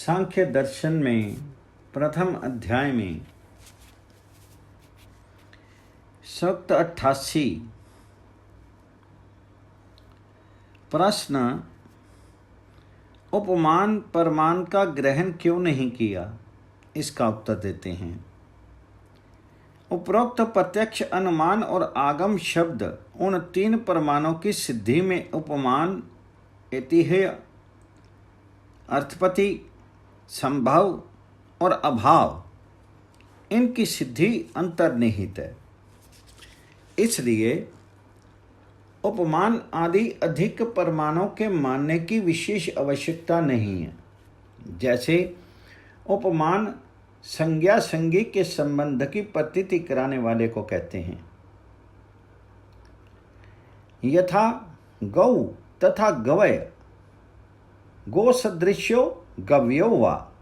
सांख्य दर्शन में प्रथम अध्याय में सूक्त 88 प्रश्न उपमान परमान का ग्रहण क्यों नहीं किया, इसका उत्तर देते हैं। उपरोक्त प्रत्यक्ष अनुमान और आगम शब्द उन तीन प्रमाणों की सिद्धि में उपमान, ऐतिह्य, अर्थपति, संभव और अभाव, इनकी सिद्धि अंतर्निहित है। इसलिए उपमान आदि अधिक प्रमाणों के मानने की विशेष आवश्यकता नहीं है। जैसे उपमान संज्ञा संगी के संबंध की प्रतीति कराने वाले को कहते हैं। यथा गौ तथा गवय, गो सदृश्यो गव्यो वा,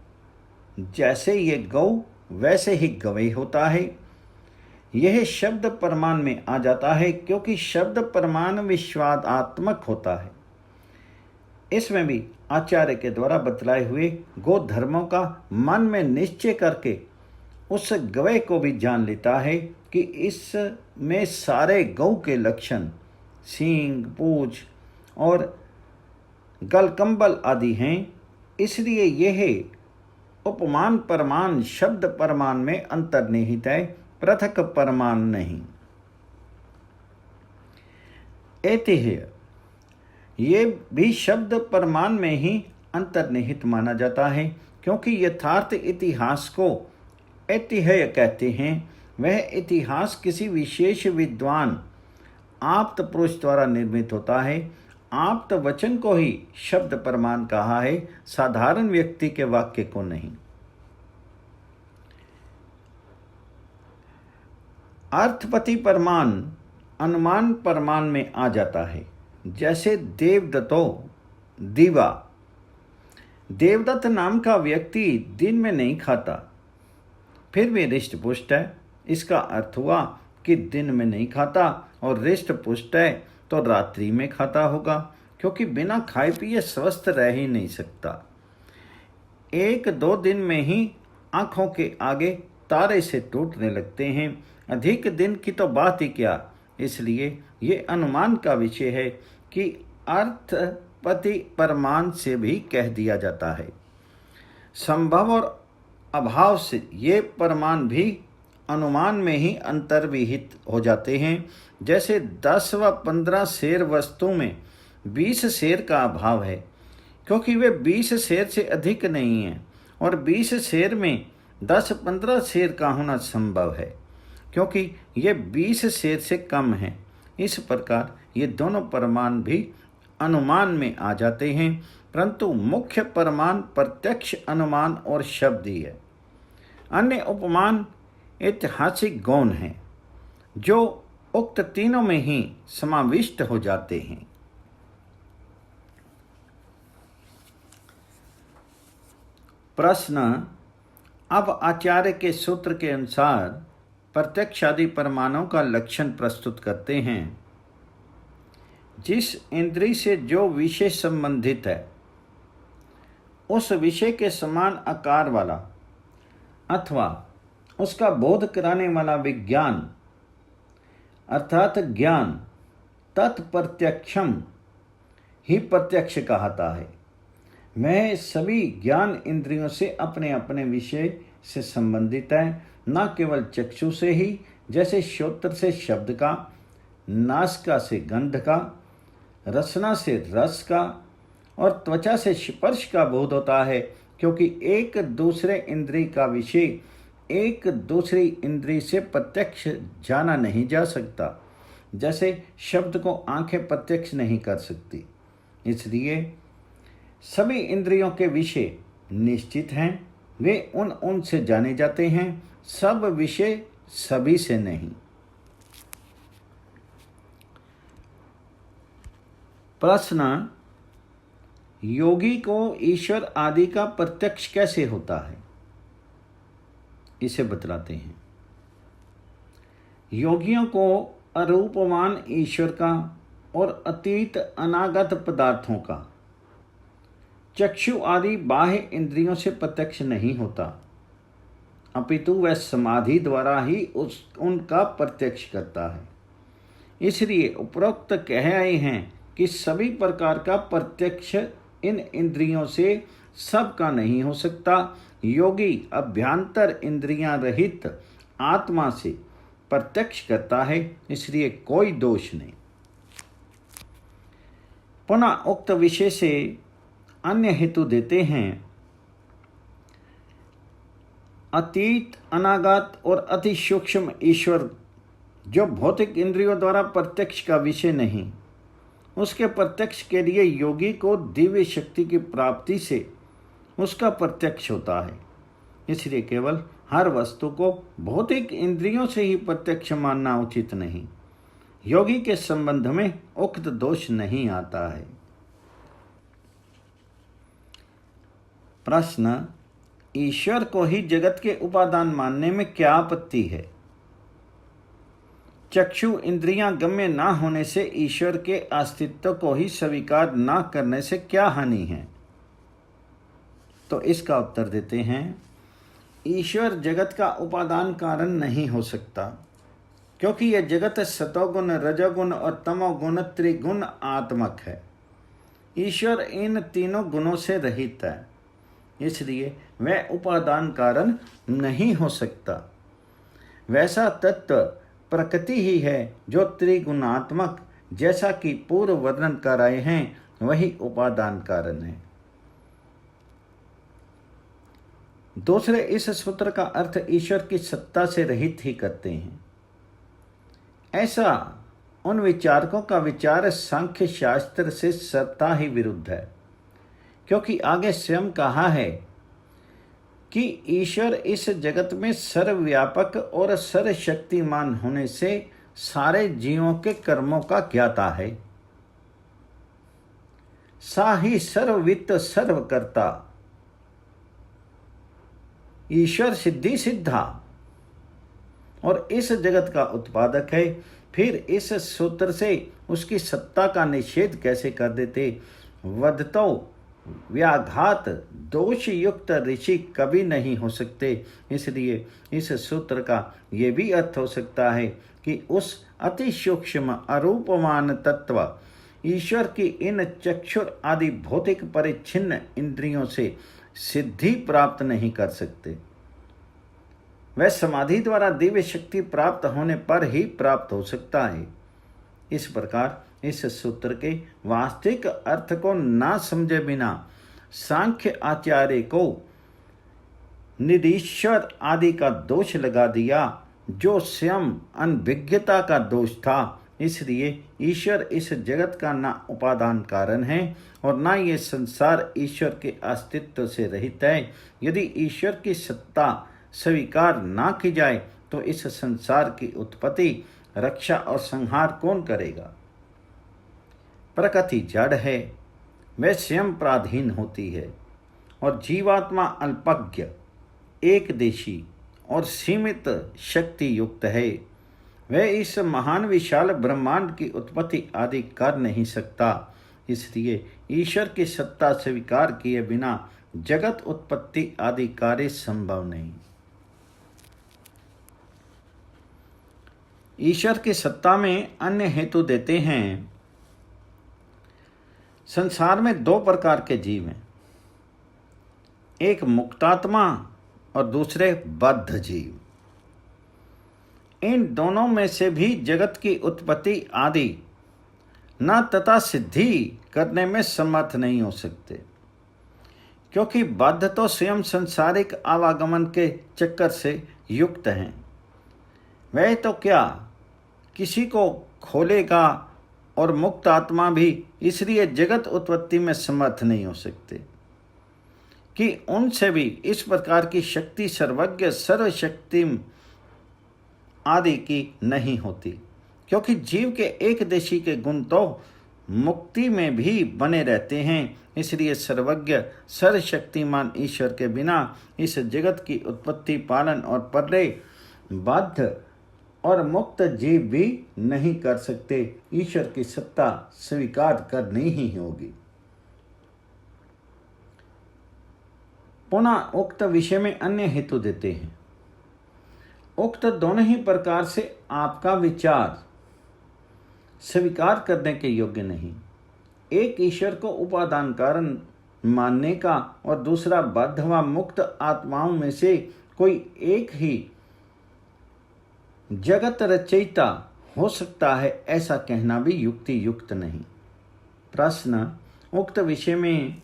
जैसे ये गौ वैसे ही गवय होता है। यह शब्द प्रमाण में आ जाता है क्योंकि शब्द प्रमाण विश्वादात्मक होता है। इसमें भी आचार्य के द्वारा बतलाए हुए गो धर्मों का मन में निश्चय करके उस गवय को भी जान लेता है कि इसमें सारे गौ के लक्षण सींग, पूंछ और गलकंबल आदि हैं। इसलिए यह उपमान परमान शब्द परमान में अंतर्निहित है, पृथक परमान नहीं। ऐतिह्य, ये भी शब्द परमान में ही अंतर्निहित माना जाता है क्योंकि यथार्थ इतिहास को ऐतिह्य कहते हैं। वह इतिहास किसी विशेष विद्वान आप्त पुरुष द्वारा निर्मित होता है। आप्त वचन को ही शब्द प्रमाण कहा है, साधारण व्यक्ति के वाक्य को नहीं। अर्थपति प्रमाण अनुमान प्रमाण में आ जाता है। जैसे देवदत्तो दीवा, देवदत्त नाम का व्यक्ति दिन में नहीं खाता, फिर भी हृष्ट पुष्ट है। इसका अर्थ हुआ कि दिन में नहीं खाता और हृष्ट पुष्ट है तो रात्रि में खाता होगा, क्योंकि बिना खाए पिए स्वस्थ रह ही नहीं सकता। एक दो दिन में ही आंखों के आगे तारे से टूटने लगते हैं, अधिक दिन की तो बात ही क्या। इसलिए ये अनुमान का विषय है कि अर्थपति प्रमाण से भी कह दिया जाता है। संभव और अभाव से ये प्रमाण भी अनुमान में ही अंतर्विहित हो जाते हैं। जैसे 10 व 15 सेर वस्तु में 20 सेर का अभाव है, क्योंकि वे 20 सेर से अधिक नहीं हैं, और 20 सेर में 10-15 सेर का होना संभव है, क्योंकि ये 20 सेर से कम है। इस प्रकार ये दोनों प्रमाण भी अनुमान में आ जाते हैं, परंतु मुख्य प्रमाण प्रत्यक्ष अनुमान और शब्द ही है। अन्य उपमान ऐतिहासिक गौण हैं, जो उक्त तीनों में ही समाविष्ट हो जाते हैं। प्रश्न अब आचार्य के सूत्र के अनुसार प्रत्यक्ष आदि प्रमाणों का लक्षण प्रस्तुत करते हैं। जिस इंद्रिय से जो विषय संबंधित है, उस विषय के समान आकार वाला अथवा उसका बोध कराने वाला विज्ञान अर्थात ज्ञान तत्प्रत्यक्षम ही प्रत्यक्ष कहता है। वह सभी ज्ञान इंद्रियों से अपने अपने विषय से संबंधित है, न केवल चक्षु से ही, जैसे श्रोत्र से शब्द का, नासिका से गंध का, रसना से रस का और त्वचा से स्पर्श का बोध होता है, क्योंकि एक दूसरे इंद्रिय का विषय एक दूसरी इंद्रिय से प्रत्यक्ष जाना नहीं जा सकता। जैसे शब्द को आंखें प्रत्यक्ष नहीं कर सकती। इसलिए सभी इंद्रियों के विषय निश्चित हैं, वे उन से जाने जाते हैं, सब विषय सभी से नहीं। प्रश्न योगी को ईश्वर आदि का प्रत्यक्ष कैसे होता है, इसे बतलाते हैं। योगियों को अरूपमान ईश्वर का और अतीत अनागत पदार्थों का चक्षु आदि बाह्य इंद्रियों से प्रत्यक्ष नहीं होता, अपितु वह समाधि द्वारा ही उनका प्रत्यक्ष करता है। इसलिए उपरोक्त कह आए हैं कि सभी प्रकार का प्रत्यक्ष इन इंद्रियों से सबका नहीं हो सकता। योगी अभ्यंतर इंद्रियां रहित आत्मा से प्रत्यक्ष करता है, इसलिए कोई दोष नहीं। पुनः उक्त विषय से अन्य हेतु देते हैं। अतीत, अनागत और अति सूक्ष्म ईश्वर जो भौतिक इंद्रियों द्वारा प्रत्यक्ष का विषय नहीं, उसके प्रत्यक्ष के लिए योगी को दिव्य शक्ति की प्राप्ति से उसका प्रत्यक्ष होता है। इसलिए केवल हर वस्तु को भौतिक इंद्रियों से ही प्रत्यक्ष मानना उचित नहीं। योगी के संबंध में उक्त दोष नहीं आता है। प्रश्न, ईश्वर को ही जगत के उपादान मानने में क्या आपत्ति है? चक्षु इंद्रियां गम्य न होने से ईश्वर के अस्तित्व को ही स्वीकार न करने से क्या हानि है? तो इसका उत्तर देते हैं, ईश्वर जगत का उपादान कारण नहीं हो सकता, क्योंकि यह जगत सतोगुण, रजोगुण और तमोगुण त्रिगुण आत्मक है। ईश्वर इन तीनों गुणों से रहित है, इसलिए वह उपादान कारण नहीं हो सकता। वैसा तत्व प्रकृति ही है जो त्रिगुणात्मक, जैसा कि पूर्व वर्णन कराए हैं, वही उपादान कारण है। दूसरे इस सूत्र का अर्थ ईश्वर की सत्ता से रहित ही करते हैं। ऐसा उन विचारकों का विचार सांख्य शास्त्र से सत्ता ही विरुद्ध है, क्योंकि आगे स्वयं कहा है कि ईश्वर इस जगत में सर्वव्यापक और सर्वशक्तिमान होने से सारे जीवों के कर्मों का ज्ञाता है। सा ही सर्ववित्त सर्वकर्ता ईश्वर सिद्धि सिद्धा और इस जगत का उत्पादक है। फिर इस सूत्र से उसकी सत्ता का निषेध कैसे कर देते? वदतो व्याघात दोष युक्त ऋषि कभी नहीं हो सकते। इसलिए इस सूत्र का ये भी अर्थ हो सकता है कि उस अति सूक्ष्म अरूपमान तत्व ईश्वर की इन चक्षुर आदि भौतिक परिच्छिन्न इंद्रियों से सिद्धि प्राप्त नहीं कर सकते। वह समाधि द्वारा दिव्य शक्ति प्राप्त होने पर ही प्राप्त हो सकता है। इस प्रकार इस सूत्र के वास्तविक अर्थ को ना समझे बिना सांख्य आचार्य को निरीश्वर आदि का दोष लगा दिया, जो स्वयं अनभिज्ञता का दोष था। इसलिए ईश्वर इस जगत का ना उपादान कारण है और ना ये संसार ईश्वर के अस्तित्व से रहित है। यदि ईश्वर की सत्ता स्वीकार ना की जाए तो इस संसार की उत्पत्ति, रक्षा और संहार कौन करेगा? प्रकृति जड़ है, वह स्वयं पराधीन होती है और जीवात्मा अल्पज्ञ, एकदेशी और सीमित शक्ति युक्त है। वह इस महान विशाल ब्रह्मांड की उत्पत्ति आदि कर नहीं सकता। इसलिए ईश्वर की सत्ता स्वीकार किए बिना जगत उत्पत्ति आदि कार्य संभव नहीं। ईश्वर की सत्ता में अन्य हेतु देते हैं। संसार में दो प्रकार के जीव हैं, एक मुक्तात्मा और दूसरे बद्ध जीव। इन दोनों में से भी जगत की उत्पत्ति आदि न तथा सिद्धि करने में समर्थ नहीं हो सकते, क्योंकि बद्ध तो स्वयं सांसारिक आवागमन के चक्कर से युक्त हैं। वह तो क्या किसी को खोलेगा, और मुक्त आत्मा भी इसलिए जगत उत्पत्ति में समर्थ नहीं हो सकते कि उनसे भी इस प्रकार की शक्ति सर्वज्ञ सर्वशक्ति आदि की नहीं होती, क्योंकि जीव के एक देशी के गुण तो मुक्ति में भी बने रहते हैं। इसलिए सर्वज्ञ सर्वशक्तिमान ईश्वर के बिना इस जगत की उत्पत्ति, पालन और प्रलय बद्ध और मुक्त जीव भी नहीं कर सकते। ईश्वर की सत्ता स्वीकार करनी ही होगी। पुनः उक्त विषय में अन्य हेतु देते हैं। उक्त दोनों ही प्रकार से आपका विचार स्वीकार करने के योग्य नहीं। एक ईश्वर को उपादान कारण मानने का और दूसरा बद्ध व मुक्त आत्माओं में से कोई एक ही जगत रचयिता हो सकता है, ऐसा कहना भी युक्ति युक्त नहीं। प्रश्न, उक्त विषय में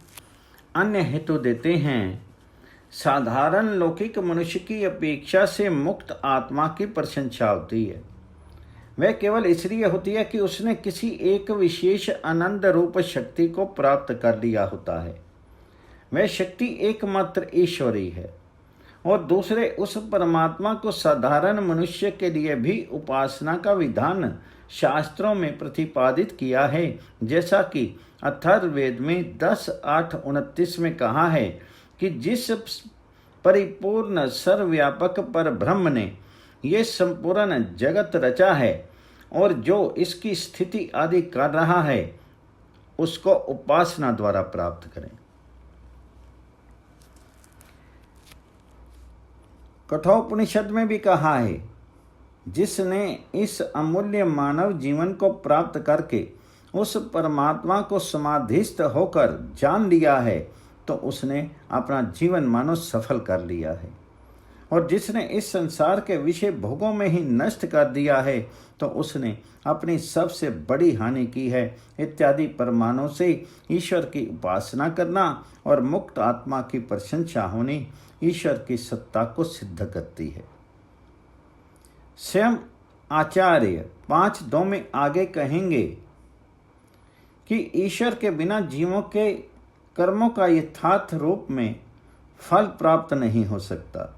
अन्य हेतु देते हैं। साधारण लौकिक मनुष्य की अपेक्षा से मुक्त आत्मा की प्रशंसा होती है। वह केवल इसलिए होती है कि उसने किसी एक विशेष आनंद रूप शक्ति को प्राप्त कर लिया होता है। वह शक्ति एकमात्र ईश्वरी है और दूसरे उस परमात्मा को साधारण मनुष्य के लिए भी उपासना का विधान शास्त्रों में प्रतिपादित किया है, जैसा कि अथर्ववेद में 10:8-29 में कहा है कि जिस परिपूर्ण सर्वव्यापक पर ब्रह्म ने ये संपूर्ण जगत रचा है और जो इसकी स्थिति आदि कर रहा है, उसको उपासना द्वारा प्राप्त करें। कठोपनिषद में भी कहा है, जिसने इस अमूल्य मानव जीवन को प्राप्त करके उस परमात्मा को समाधिस्थ होकर जान लिया है, तो उसने अपना जीवन मानो सफल कर लिया है। और जिसने इस संसार के विषय भोगों में ही नष्ट कर दिया है, तो उसने अपनी सबसे बड़ी हानि की है। इत्यादि प्रमाणों से ईश्वर की उपासना करना और मुक्त आत्मा की प्रशंसा होनी ईश्वर की सत्ता को सिद्ध करती है। स्वयं आचार्य 5:2 में आगे कहेंगे कि ईश्वर के बिना जीवों के कर्मों का यथार्थ रूप में फल प्राप्त नहीं हो सकता।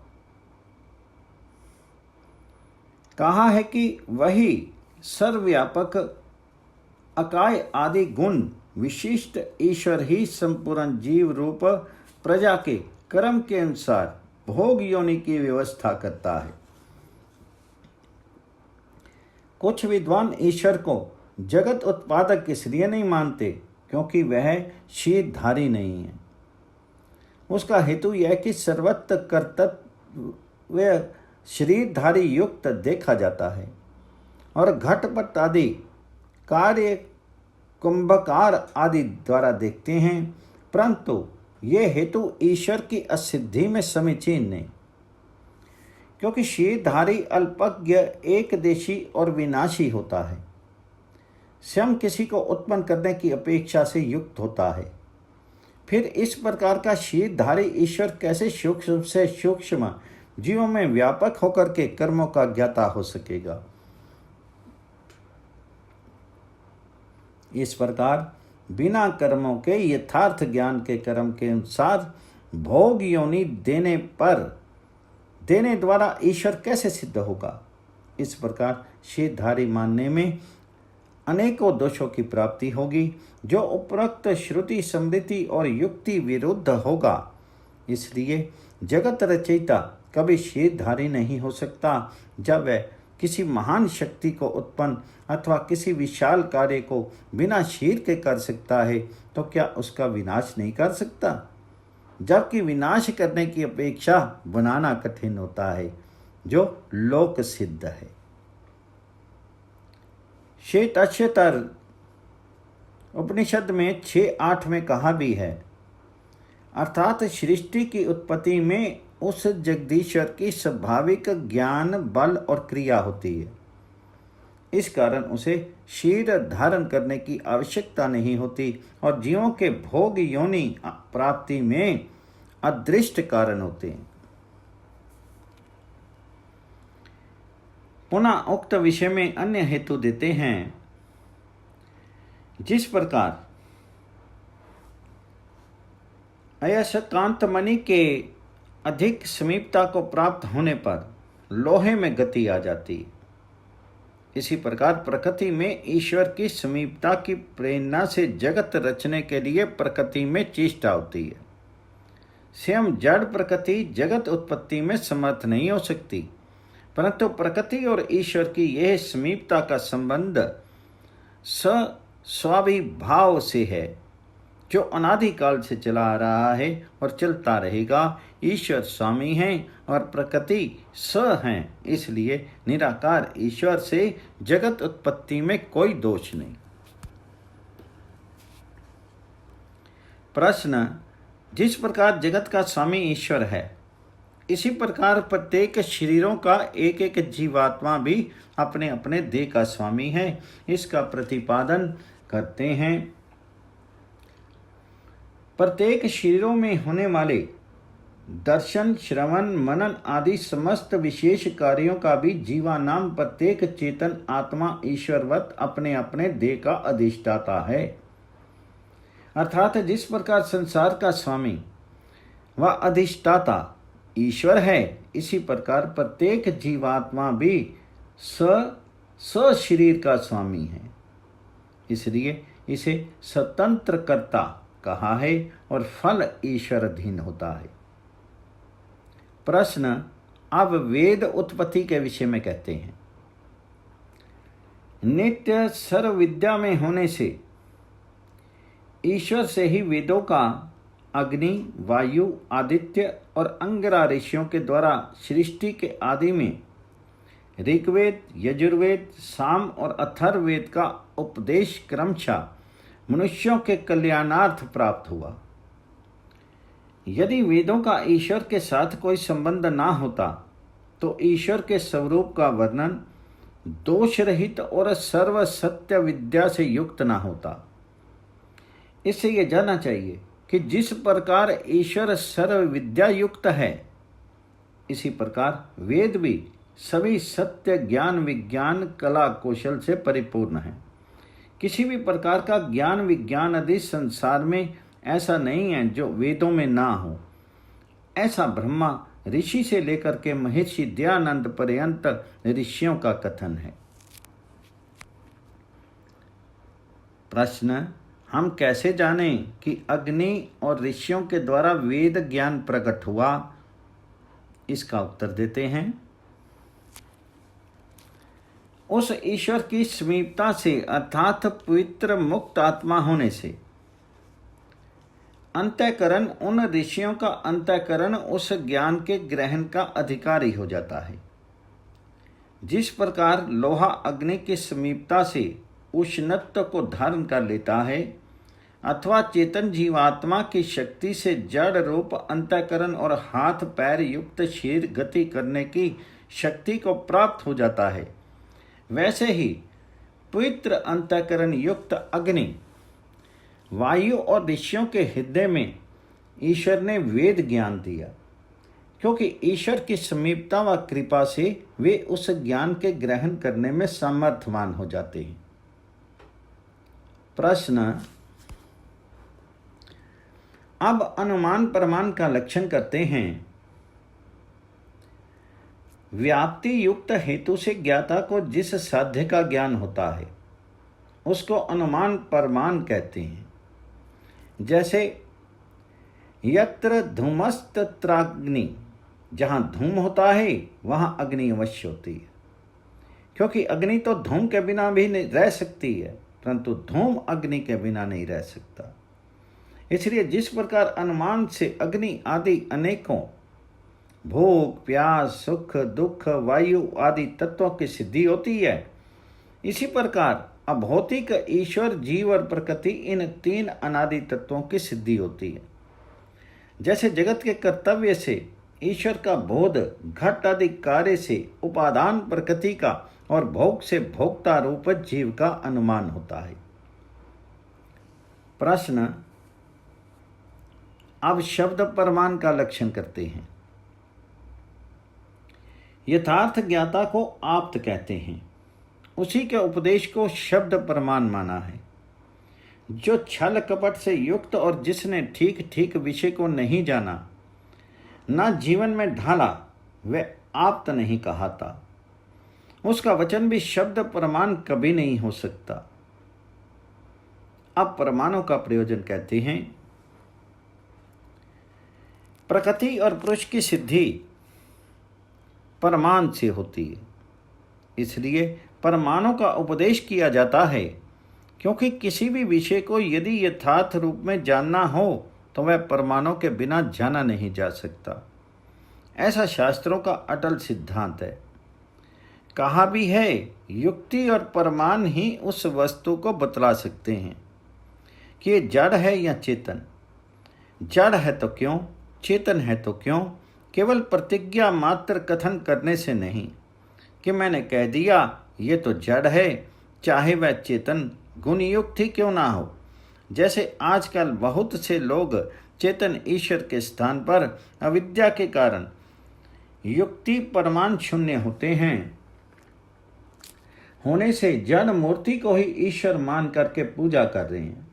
कहा है कि वही सर्वव्यापक अकाय आदि गुण विशिष्ट ईश्वर ही संपूर्ण जीव रूप प्रजा के कर्म के अनुसार भोग योनि की व्यवस्था करता है। कुछ विद्वान ईश्वर को जगत उत्पादक इसलिए नहीं मानते क्योंकि वह शीरधारी नहीं है। उसका हेतु यह कि सर्वत्र कर्तव्य शरीरधारी युक्त देखा जाता है और घटपट आदि कार्य कुंभकार आदि द्वारा देखते हैं, परंतु ये हेतु ईश्वर की असिद्धि में समीचीन नहीं, क्योंकि शीरधारी अल्पज्ञ एकदेशी और विनाशी होता है। स्वयं किसी को उत्पन्न करने की अपेक्षा से युक्त होता है। फिर इस प्रकार का शीरधारी ईश्वर कैसे सूक्ष्म से सूक्ष्म जीवों में व्यापक होकर के कर्मों का ज्ञाता हो सकेगा। इस प्रकार बिना कर्मों के यथार्थ ज्ञान के कर्म के अनुसार भोग योनि देने द्वारा ईश्वर कैसे सिद्ध होगा। इस प्रकार शीरधारी मानने में अनेकों दोषों की प्राप्ति होगी, जो उपरोक्त श्रुति स्मृति और युक्ति विरुद्ध होगा। इसलिए जगत रचयिता कभी शीरधारी नहीं हो सकता। जब वह किसी महान शक्ति को उत्पन्न अथवा किसी विशाल कार्य को बिना शीर के कर सकता है, तो क्या उसका विनाश नहीं कर सकता? जबकि विनाश करने की अपेक्षा बनाना कठिन होता है, जो लोक सिद्ध है। श्वेताश्वतर उपनिषद में 6:8 में कहा भी है, अर्थात सृष्टि की उत्पत्ति में उस जगदीश्वर की स्वाभाविक ज्ञान बल और क्रिया होती है। इस कारण उसे शीर धारण करने की आवश्यकता नहीं होती और जीवों के भोग योनि प्राप्ति में अदृष्ट कारण होते हैं। पुनः उक्त विषय में अन्य हेतु देते हैं। जिस प्रकार अयस्कांत मणि के अधिक समीपता को प्राप्त होने पर लोहे में गति आ जाती है, इसी प्रकार प्रकृति में ईश्वर की समीपता की प्रेरणा से जगत रचने के लिए प्रकृति में चेष्टा होती है। स्वयं जड़ प्रकृति जगत उत्पत्ति में समर्थ नहीं हो सकती, परंतु प्रकृति और ईश्वर की यह समीपता का संबंध स्वाभिभाव से है जो अनादिकाल से चला आ रहा है और चलता रहेगा। ईश्वर स्वामी हैं और प्रकृति स हैं, इसलिए निराकार ईश्वर से जगत उत्पत्ति में कोई दोष नहीं। प्रश्न, जिस प्रकार जगत का स्वामी ईश्वर है, इसी प्रकार प्रत्येक शरीरों का एक एक जीवात्मा भी अपने अपने देह का स्वामी है। इसका प्रतिपादन करते हैं। प्रत्येक शरीरों में होने वाले दर्शन, श्रवण, मनन आदि समस्त विशेष कार्यों का भी जीवा नाम प्रत्येक चेतन आत्मा ईश्वरवत अपने अपने देह का अधिष्ठाता है। अर्थात जिस प्रकार संसार का स्वामी व अधिष्ठाता ईश्वर है, इसी प्रकार प्रत्येक जीवात्मा भी स शरीर का स्वामी है, इसलिए इसे स्वतंत्र कर्ता कहा है और फल ईश्वर अधीन होता है। प्रश्न, अब वेद उत्पत्ति के विषय में कहते हैं। नित्य सर्व विद्या में होने से ईश्वर से ही वेदों का अग्नि, वायु, आदित्य और अंगिरा ऋषियों के द्वारा सृष्टि के आदि में ऋग्वेद, यजुर्वेद, साम और अथर्ववेद का उपदेश क्रमशः मनुष्यों के कल्याणार्थ प्राप्त हुआ। यदि वेदों का ईश्वर के साथ कोई संबंध ना होता तो ईश्वर के स्वरूप का वर्णन दोष रहित और सर्व सत्य विद्या से युक्त ना होता। इससे यह जानना चाहिए कि जिस प्रकार ईश्वर सर्व विद्या युक्त है, इसी प्रकार वेद भी सभी सत्य, ज्ञान, विज्ञान, कला, कौशल से परिपूर्ण है। किसी भी प्रकार का ज्ञान, विज्ञान आदि संसार में ऐसा नहीं है जो वेदों में ना हो। ऐसा ब्रह्मा ऋषि से लेकर के महर्षि दयानंद पर्यंत ऋषियों का कथन है। प्रश्न, हम कैसे जानें कि अग्नि और ऋषियों के द्वारा वेद ज्ञान प्रकट हुआ? इसका उत्तर देते हैं। उस ईश्वर की समीपता से अर्थात पवित्र मुक्त आत्मा होने से अंतःकरण, उन ऋषियों का अंतःकरण उस ज्ञान के ग्रहण का अधिकारी हो जाता है। जिस प्रकार लोहा अग्नि की समीपता से उष्णत्व को धारण कर लेता है अथवा चेतन जीवात्मा की शक्ति से जड़ रूप अंतःकरण और हाथ पैर युक्त शरीर गति करने की शक्ति को प्राप्त हो जाता है, वैसे ही पवित्र अंतःकरण युक्त अग्नि, वायु और ऋषियों के हृदय में ईश्वर ने वेद ज्ञान दिया, क्योंकि ईश्वर की समीपता व कृपा से वे उस ज्ञान के ग्रहण करने में समर्थवान हो जाते हैं। प्रश्न, अब अनुमान प्रमाण का लक्षण करते हैं। व्याप्ति युक्त हेतु से ज्ञाता को जिस साध्य का ज्ञान होता है उसको अनुमान प्रमाण कहते हैं। जैसे यत्र धूमस्तत्राग्नि, जहाँ धूम होता है वहाँ अग्नि अवश्य होती है, क्योंकि अग्नि तो धूम के बिना भी नहीं रह सकती है, परंतु धूम अग्नि के बिना नहीं रह सकता। इसलिए जिस प्रकार अनुमान से अग्नि आदि अनेकों भूख, प्यास, सुख, दुख, वायु आदि तत्वों की सिद्धि होती है, इसी प्रकार अभौतिक ईश्वर, जीव और प्रकृति, इन तीन अनादि तत्वों की सिद्धि होती है। जैसे जगत के कर्तव्य से ईश्वर का बोध, घट आदि कार्य से उपादान प्रकृति का और भोग से भोक्ता रूप जीव का अनुमान होता है। प्रश्न, अब शब्द प्रमाण का लक्षण करते हैं। यथार्थ ज्ञाता को आप्त कहते हैं, उसी के उपदेश को शब्द प्रमाण माना है। जो छल कपट से युक्त और जिसने ठीक ठीक विषय को नहीं जाना, ना जीवन में ढाला, वह आप्त नहीं कहाता। उसका वचन भी शब्द प्रमाण कभी नहीं हो सकता। अब प्रमाणों का प्रयोजन कहते हैं। प्रकृति और पुरुष की सिद्धि प्रमाण से होती है, इसलिए प्रमाणों का उपदेश किया जाता है। क्योंकि किसी भी विषय को यदि यथार्थ रूप में जानना हो तो वह प्रमाणों के बिना जाना नहीं जा सकता। ऐसा शास्त्रों का अटल सिद्धांत है। कहा भी है, युक्ति और प्रमाण ही उस वस्तु को बतला सकते हैं कि ये जड़ है या चेतन। जड़ है तो क्यों, चेतन है तो क्यों, केवल प्रतिज्ञा मात्र कथन करने से नहीं कि मैंने कह दिया ये तो जड़ है, चाहे वह चेतन गुण युक्त ही क्यों ना हो। जैसे आजकल बहुत से लोग चेतन ईश्वर के स्थान पर अविद्या के कारण युक्ति प्रमाण शून्य होते हैं, होने से जड़ मूर्ति को ही ईश्वर मान करके पूजा कर रहे हैं।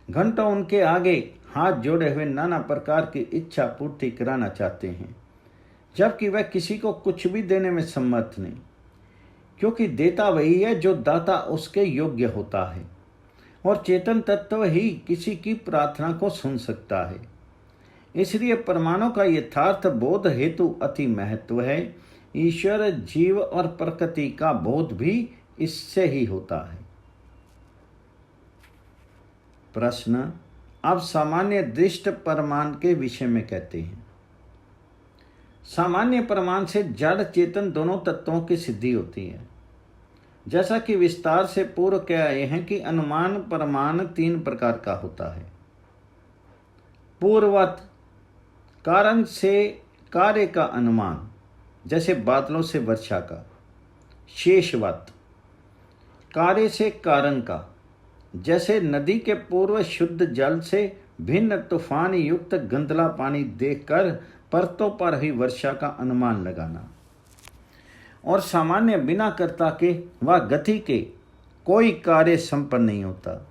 घंटों उनके आगे हाथ जोड़े हुए नाना प्रकार की इच्छा पूर्ति कराना चाहते हैं, जबकि वह किसी को कुछ भी देने में समर्थ नहीं, क्योंकि देता वही है जो दाता उसके योग्य होता है, और चेतन तत्व ही किसी की प्रार्थना को सुन सकता है। इसलिए प्रमाणों का यथार्थ बोध हेतु अति महत्व है। ईश्वर, जीव और प्रकृति का बोध भी इससे ही होता है। प्रश्न, अब सामान्य दृष्ट प्रमाण के विषय में कहते हैं। सामान्य प्रमाण से जड़ चेतन दोनों तत्वों की सिद्धि होती है। जैसा कि विस्तार से पूर्व कह आए हैं कि अनुमान प्रमाण 3 प्रकार का होता है। पूर्ववत, कारण से कार्य का अनुमान, जैसे बादलों से वर्षा का। शेषवत, कार्य से कारण का, जैसे नदी के पूर्व शुद्ध जल से भिन्न तूफान युक्त गंदला पानी देखकर परतों पर ही वर्षा का अनुमान लगाना। और सामान्य बिना कर्ता के व गति के कोई कार्य संपन्न नहीं होता।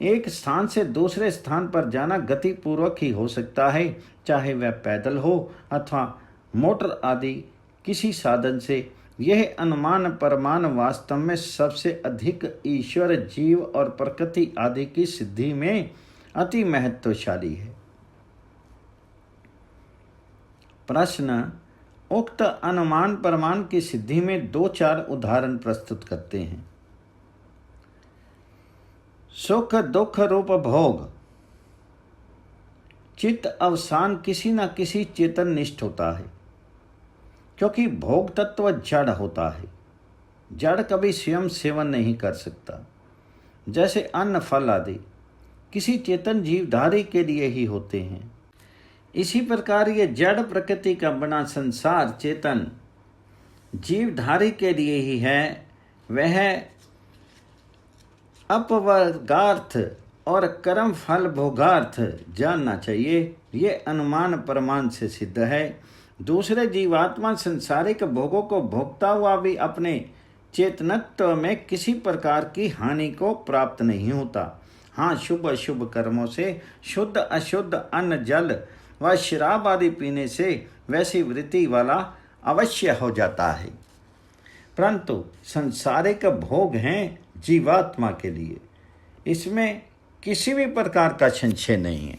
एक स्थान से दूसरे स्थान पर जाना गति पूर्वक ही हो सकता है, चाहे वह पैदल हो अथवा मोटर आदि किसी साधन से। यह अनुमान प्रमाण वास्तव में सबसे अधिक ईश्वर, जीव और प्रकृति आदि की सिद्धि में अति महत्वशाली है। प्रश्न, उक्त अनुमान प्रमाण की सिद्धि में 2-4 उदाहरण प्रस्तुत करते हैं। सुख दुख रूप भोग, चित्त अवसान किसी न किसी चेतन निष्ठ होता है, क्योंकि भोग तत्व जड़ होता है। जड़ कभी स्वयं सेवन नहीं कर सकता। जैसे अन्न फल आदि किसी चेतन जीवधारी के लिए ही होते हैं, इसी प्रकार ये जड़ प्रकृति का बना संसार चेतन जीवधारी के लिए ही है। वह अपवर्गार्थ और कर्म फल भोगार्थ जानना चाहिए। ये अनुमान प्रमाण से सिद्ध है। दूसरे जीवात्मा संसारिक भोगों को भोगता हुआ भी अपने चेतनत्व में किसी प्रकार की हानि को प्राप्त नहीं होता। हाँ, शुभ अशुभ कर्मों से शुद्ध अशुद्ध अन्न जल व शराब आदि पीने से वैसी वृत्ति वाला अवश्य हो जाता है, परंतु संसारिक भोग हैं जीवात्मा के लिए, इसमें किसी भी प्रकार का संशय नहीं है।